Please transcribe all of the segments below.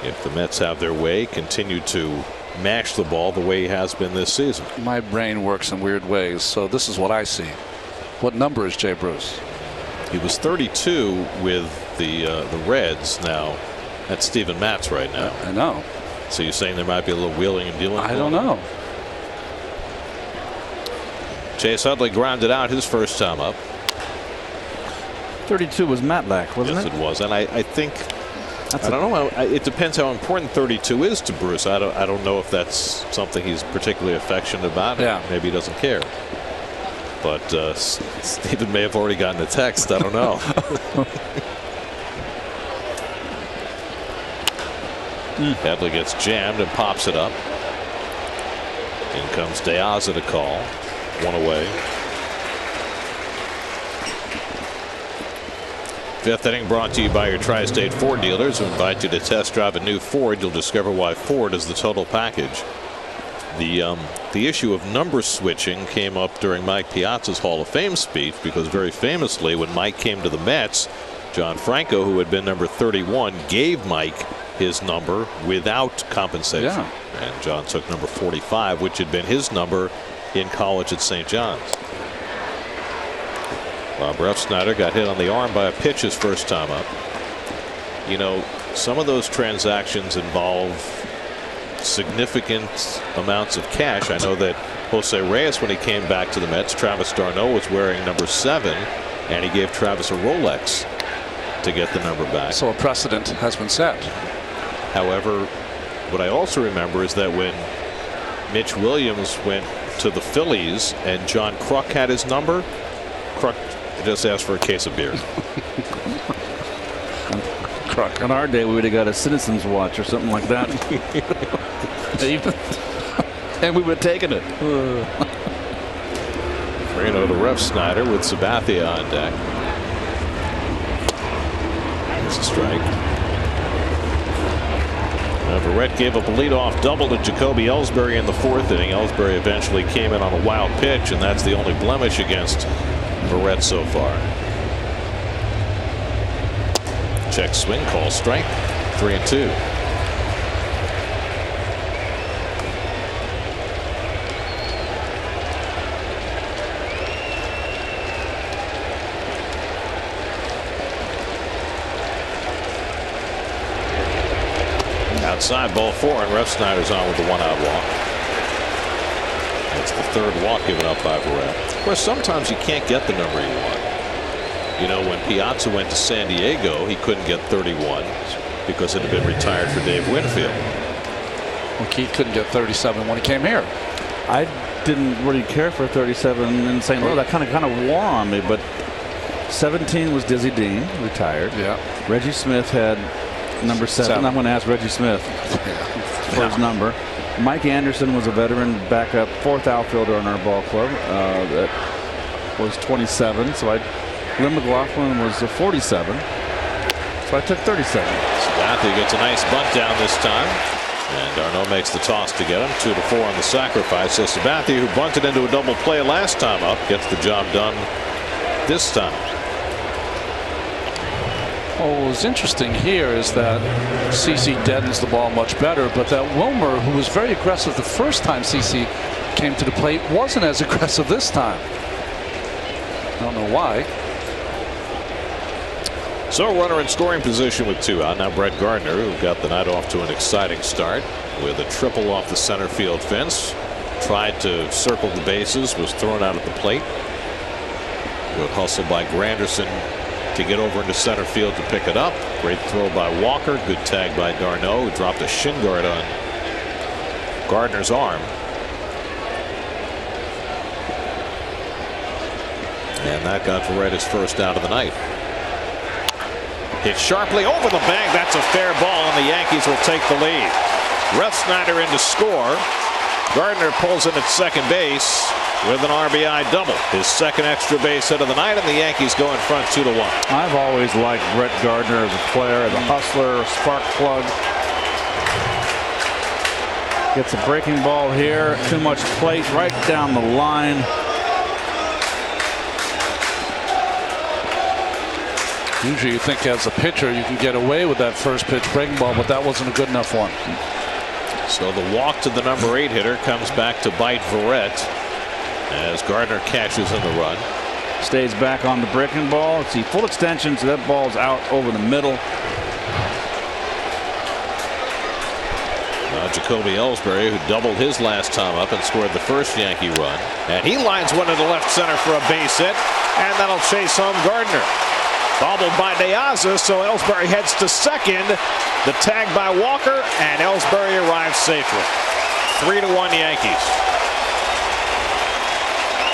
if the Mets have their way, continue to mash the ball the way he has been this season. My brain works in weird ways, so this is what I see. What number is Jay Bruce? He was 32 with the Reds. Now that's Steven Matz right now. I know. So you're saying there might be a little wheeling and dealing? I don't know. Chase Utley grounded out his first time up. 32 was Matlack, wasn't it? Yes, it was. And I think, I don't know. It depends how important 32 is to Bruce. I don't know if that's something he's particularly affectionate about. Yeah. Maybe he doesn't care. But Stephen may have already gotten a text. I don't know. Headley gets jammed and pops it up. In comes De Aza to call. One away. Fifth inning brought to you by your Tri-State Ford dealers who invite you to test drive a new Ford. You'll discover why Ford is the total package. The issue of number switching came up during Mike Piazza's Hall of Fame speech, because very famously when Mike came to the Mets, John Franco, who had been number 31, gave Mike his number without compensation. Yeah. And John took number 45, which had been his number in college at St. John's. Bob Refsnyder got hit on the arm by a pitch his first time up. You know, some of those transactions involve significant amounts of cash. I know that Jose Reyes, when he came back to the Mets, Travis d'Arnaud was wearing number 7, and he gave Travis a Rolex to get the number back. So a precedent has been set. However, what I also remember is that when Mitch Williams went to the Phillies and John Kruk had his number, Kruk just asked for a case of beer. Kruk. On our day, we would have got a Citizen's watch or something like that. And we would have taken it. Moreno to Refsnyder with Sabathia on deck. There's a strike. Verrett gave up a leadoff double to Jacoby Ellsbury in the 4th inning. Ellsbury eventually came in on a wild pitch, and that's the only blemish against Verrett so far. Check swing call, strike, 3-2. Outside, ball 4, and Refsnyder's on with the 1-out walk. That's the 3rd walk given up by Verrett. Of course, sometimes you can't get the number you want. You know, when Piazza went to San Diego, he couldn't get 31 because it had been retired for Dave Winfield. Well, Keith couldn't get 37 when he came here. I didn't really care for 37 in St. Louis. That kind of wore on me, but 17 was Dizzy Dean, retired. Yeah. Reggie Smith had number 7. I'm going to ask Reggie Smith for his number. Mike Anderson was a veteran backup 4th outfielder on our ball club. That was 27. So Lynn McLaughlin was a 47. So I took 37. Sabathia gets a nice bunt down this time. And d'Arnaud makes the toss to get him. 2-4 on the sacrifice. So Sabathia, who bunted into a double play last time up, gets the job done this time. Well, what's interesting here is that CC deadens the ball much better, but that Wilmer, who was very aggressive the first time CC came to the plate, wasn't as aggressive this time. I don't know why. So runner in scoring position with 2 out. Now Brett Gardner, who got the night off to an exciting start with a triple off the center field fence. Tried to circle the bases, was thrown out at the plate. Good hustle by Granderson to get over into center field to pick it up. Great throw by Walker. Good tag by d'Arnaud, who dropped a shin guard on Gardner's arm. And that got Verrett his first out of the night. Hit sharply over the bag. That's a fair ball, and the Yankees will take the lead. Refsnyder in to score. Gardner pulls in at second base with an RBI double. His second extra base hit of the night, and the Yankees go in front 2-1. I've always liked Brett Gardner as a player, as a hustler, a spark plug. Gets a breaking ball here. Too much plate right down the line. Usually you think as a pitcher you can get away with that first pitch breaking ball, but that wasn't a good enough one. So the walk to the number 8 hitter comes back to bite Verrett as Gardner cashes in the run. Stays back on the breaking ball. See, full extension, so that ball's out over the middle. Jacoby Ellsbury, who doubled his last time up and scored the first Yankee run, and he lines one into left center for a base hit, and that'll chase home Gardner. Bobbled by De Aza, so Ellsbury heads to second. The tag by Walker, and Ellsbury arrives safely. 3-1 Yankees.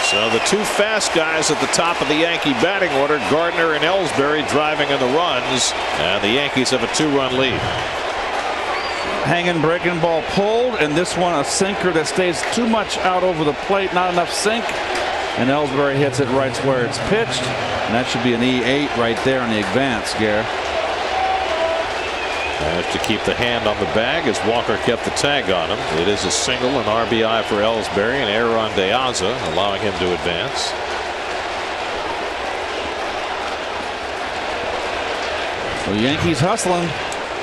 So the two fast guys at the top of the Yankee batting order, Gardner and Ellsbury, driving in the runs, and the Yankees have a 2-run lead. Hanging breaking ball pulled, and this one a sinker that stays too much out over the plate, not enough sink, and Ellsbury hits it right where it's pitched, and that should be an E8 right there on the advance, Gare. Managed to keep the hand on the bag as Walker kept the tag on him. It is a single, an RBI for Ellsbury, an error on De Aza, allowing him to advance. The Yankees hustling.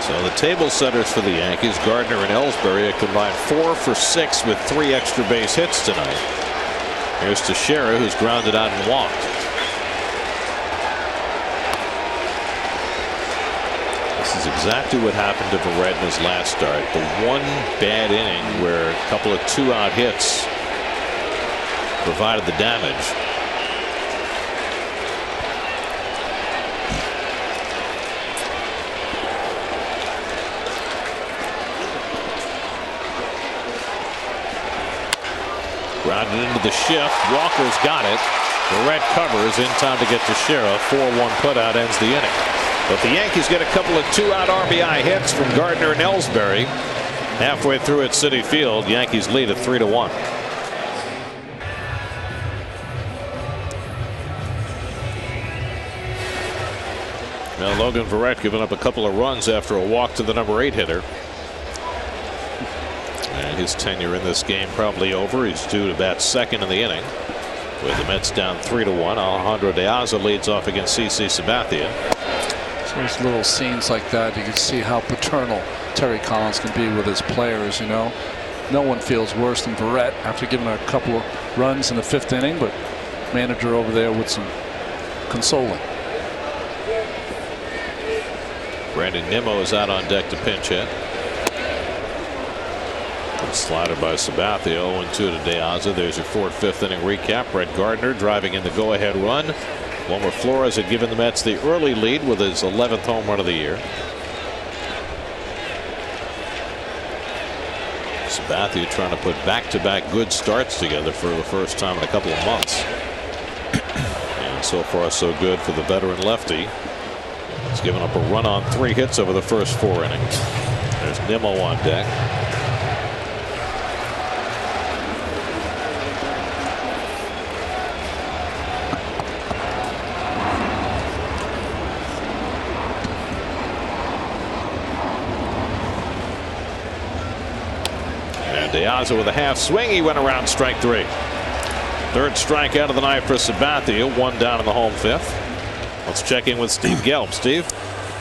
So the table setters for the Yankees, Gardner and Ellsbury, a combined 4 for 6 with 3 extra base hits tonight. Here's Teixeira, who's grounded out and walked. This is exactly what happened to Verrett in his last start. The one bad inning where a couple of 2-out hits provided the damage. Grounded into the shift. Walker's got it. Verrett covers in time to get Teixeira. 4-1 putout ends the inning. But the Yankees get a couple of 2-out RBI hits from Gardner and Ellsbury. Halfway through at Citi Field, Yankees lead at 3-1. Now Logan Verrett giving up a couple of runs after a walk to the number 8 hitter. And his tenure in this game probably over. He's due to bat second in the inning. With the Mets down 3-1, Alejandro De Aza leads off against CC Sabathia. So there's little scenes like that. You can see how paternal Terry Collins can be with his players. You know, no one feels worse than Verrett after giving a couple of runs in the 5th inning, but manager over there with some consoling. Brandon Nimmo is out on deck to pinch hit. Slider by Sabathia. 0-2 to De Aza. There's your 4th, 5th inning recap. Brett Gardner driving in the go-ahead run. Wilmer Flores had given the Mets the early lead with his 11th home run of the year. Sabathia trying to put back-to-back good starts together for the first time in a couple of months. And so far so good for the veteran lefty. He's given up a run on 3 hits over the first 4 innings. There's Nimmo on deck. De Aza with a half swing. He went around strike 3. 3rd strikeout of the night for Sabathia. 1 down in the home 5th. Let's check in with Steve Gelb. Steve.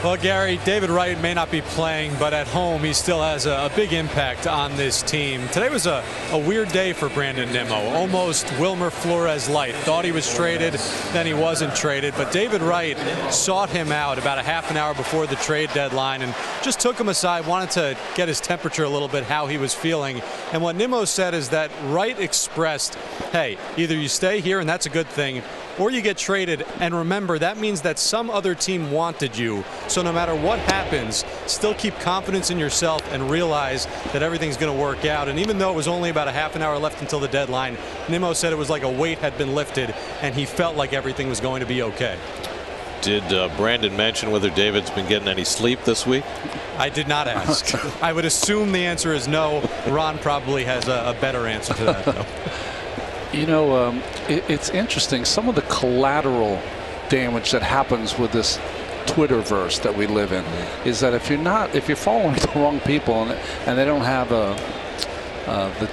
Well, Gary, David Wright may not be playing, but at home he still has a big impact on this team. Today was a weird day for Brandon Nimmo. Almost Wilmer Flores light. Thought he was traded, then he wasn't traded. But David Wright sought him out about a half an hour before the trade deadline and just took him aside, wanted to get his temperature a little bit, how he was feeling. And what Nimmo said is that Wright expressed, hey, either you stay here and that's a good thing, or you get traded, and remember that means that some other team wanted you. So no matter what happens, still keep confidence in yourself and realize that everything's going to work out. And even though it was only about a half an hour left until the deadline, Nimmo said it was like a weight had been lifted and he felt like everything was going to be okay. Did Brandon mention whether David's been getting any sleep this week? I did not ask. I would assume the answer is no. Ron probably has a better answer to that, though. You know, it's interesting. Some of the collateral damage that happens with this Twitterverse that we live in is that if you're following the wrong people and they don't have the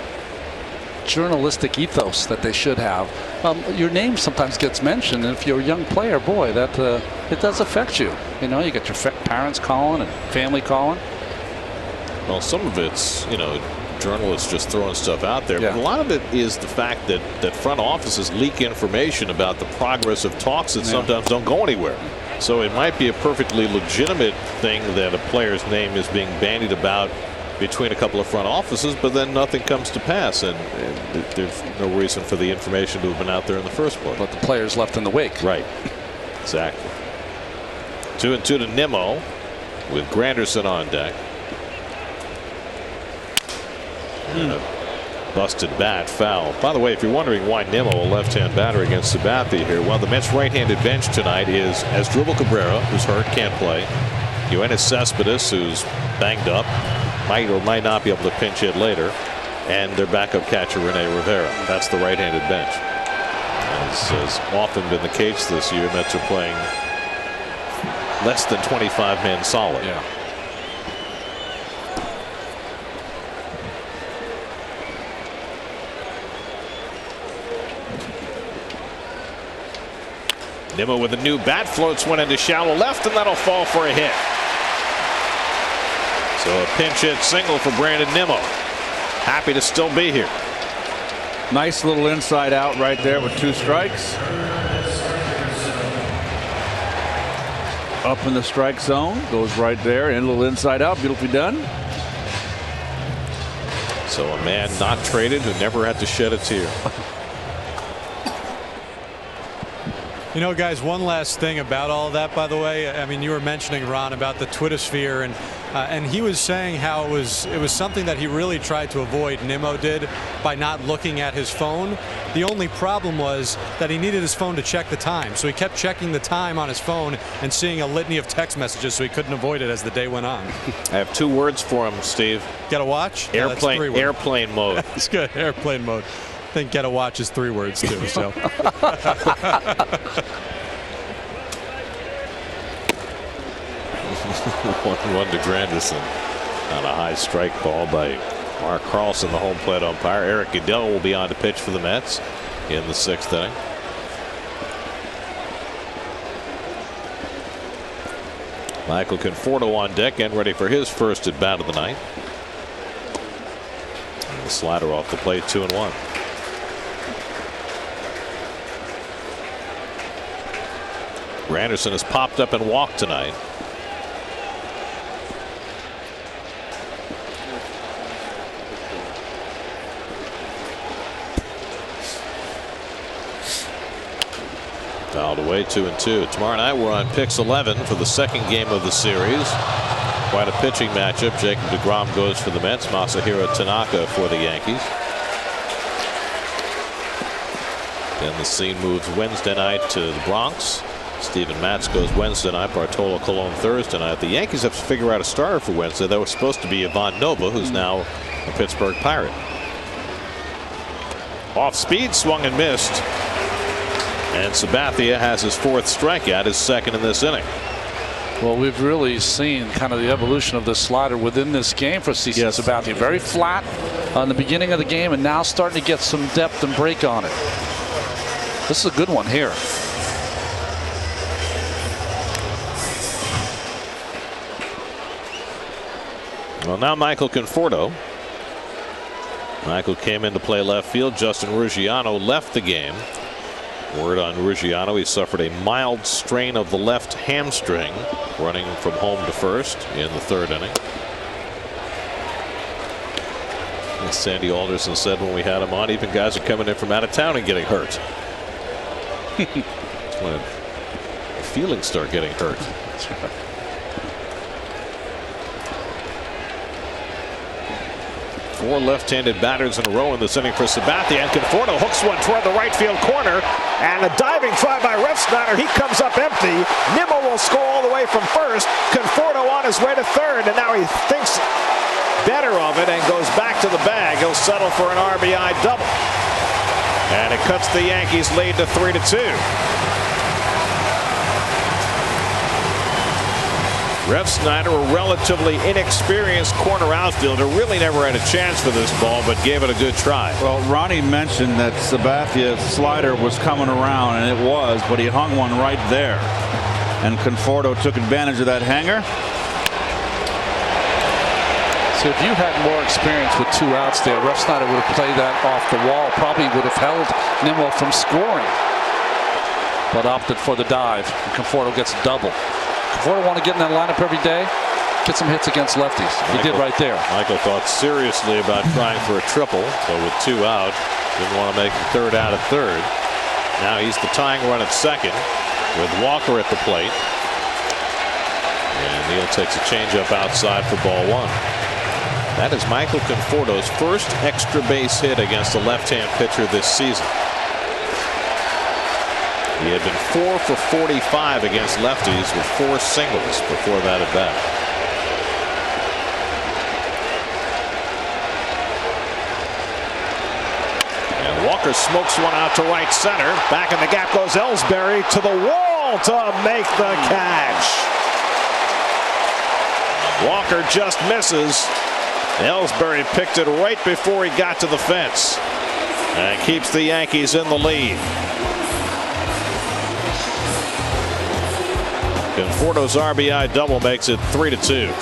journalistic ethos that they should have. Your name sometimes gets mentioned, and if you're a young player, boy, that it does affect you. You know, you get your parents calling and family calling. Well, some of it's, you know, journalists just throwing stuff out there. Yeah. But a lot of it is the fact that front offices leak information about the progress of talks that sometimes don't go anywhere. So it might be a perfectly legitimate thing that a player's name is being bandied about between a couple of front offices, but then nothing comes to pass, and there's no reason for the information to have been out there in the first place. But the players left in the wake. Right. Exactly. 2-2 to Nimmo with Granderson on deck. And a busted bat, foul. By the way, if you're wondering why Nimmo, a left-hand batter against Sabathia here, well, the Mets right-handed bench tonight is Asdrubal Cabrera, who's hurt, can't play. Yoenis Cespedes, who's banged up, might or might not be able to pinch hit later, and their backup catcher Rene Rivera. That's the right-handed bench. As has often been the case this year, Mets are playing less than 25 men solid. Yeah. Nimmo with a new bat, floats one into shallow left, and that'll fall for a hit. So a pinch hit single for Brandon Nimmo. Happy to still be here. Nice little inside out right there with 2 strikes. Up in the strike zone, goes right there, and a little inside out, beautifully done. So a man not traded who never had to shed a tear. You know, guys, one last thing about all of that, by the way. I mean, you were mentioning, Ron, about the Twitter sphere, and he was saying how it was something that he really tried to avoid. Nimmo did, by not looking at his phone. The only problem was that he needed his phone to check the time, so he kept checking the time on his phone and seeing a litany of text messages, so he couldn't avoid it as the day went on. I have 2 words for him, Steve. Get a watch? Airplane, airplane mode. That's good. Airplane mode. I think get a watch is 3 words too. So. 1-1 to Granderson on a high strike ball by Mark Carlson, the home plate umpire. Eric Goodell will be on to pitch for the Mets in the 6th inning. Michael Conforto on deck and ready for his first at bat of the night. And the slider off the plate, 2-1. Granderson has popped up and walked tonight. Fouled away, 2-2. Tomorrow night we're on Pix 11 for the 2nd game of the series. Quite a pitching matchup. Jacob deGrom goes for the Mets. Masahiro Tanaka for the Yankees. Then the scene moves Wednesday night to the Bronx. Steven Matz goes Wednesday night. Bartolo Colon Thursday night. The Yankees have to figure out a starter for Wednesday. That was supposed to be Ivan Nova, who's now a Pittsburgh Pirate. Off speed, swung and missed. And Sabathia has his 4th strikeout, his 2nd in this inning. Well, we've really seen kind of the evolution of the slider within this game for CC Sabathia. Very flat on the beginning of the game, and now starting to get some depth and break on it. This is a good one here. Well, now Michael Conforto. Michael came in to play left field. Justin Ruggiano left the game. Word on Ruggiano, he suffered a mild strain of the left hamstring running from home to first in the 3rd inning. As Sandy Alderson said when we had him on, even guys are coming in from out of town and getting hurt. That's when feelings start getting hurt. That's right. Four left-handed batters in a row in this inning for Sabathia, and Conforto hooks one toward the right field corner, and a diving try by Refsnyder. He comes up empty. Nimmo will score all the way from first. Conforto on his way to 3rd, and now he thinks better of it and goes back to the bag. He'll settle for an RBI double, and it cuts the Yankees lead to 3-2. Refsnyder, a relatively inexperienced corner outfielder, really never had a chance for this ball, but gave it a good try. Well, Ronnie mentioned that Sabathia's slider was coming around, and it was, but he hung one right there. And Conforto took advantage of that hanger. So if you had more experience with 2 outs there, Refsnyder would have played that off the wall, probably would have held Nimmo from scoring, but opted for the dive. And Conforto gets a double. Conforto want to get in that lineup every day, get some hits against lefties. He did right there. Michael thought seriously about trying for a triple, but with 2 out, didn't want to make the third out at third. Now he's the tying run at second with Walker at the plate. And Neal takes a changeup outside for ball 1. That is Michael Conforto's first extra base hit against a left-hand pitcher this season. He had been 4 for 45 against lefties with 4 singles before that at bat. And Walker smokes one out to right center. Back in the gap goes Ellsbury to the wall to make the catch. Walker just misses. Ellsbury picked it right before he got to the fence and keeps the Yankees in the lead. Conforto's RBI double makes it 3-2.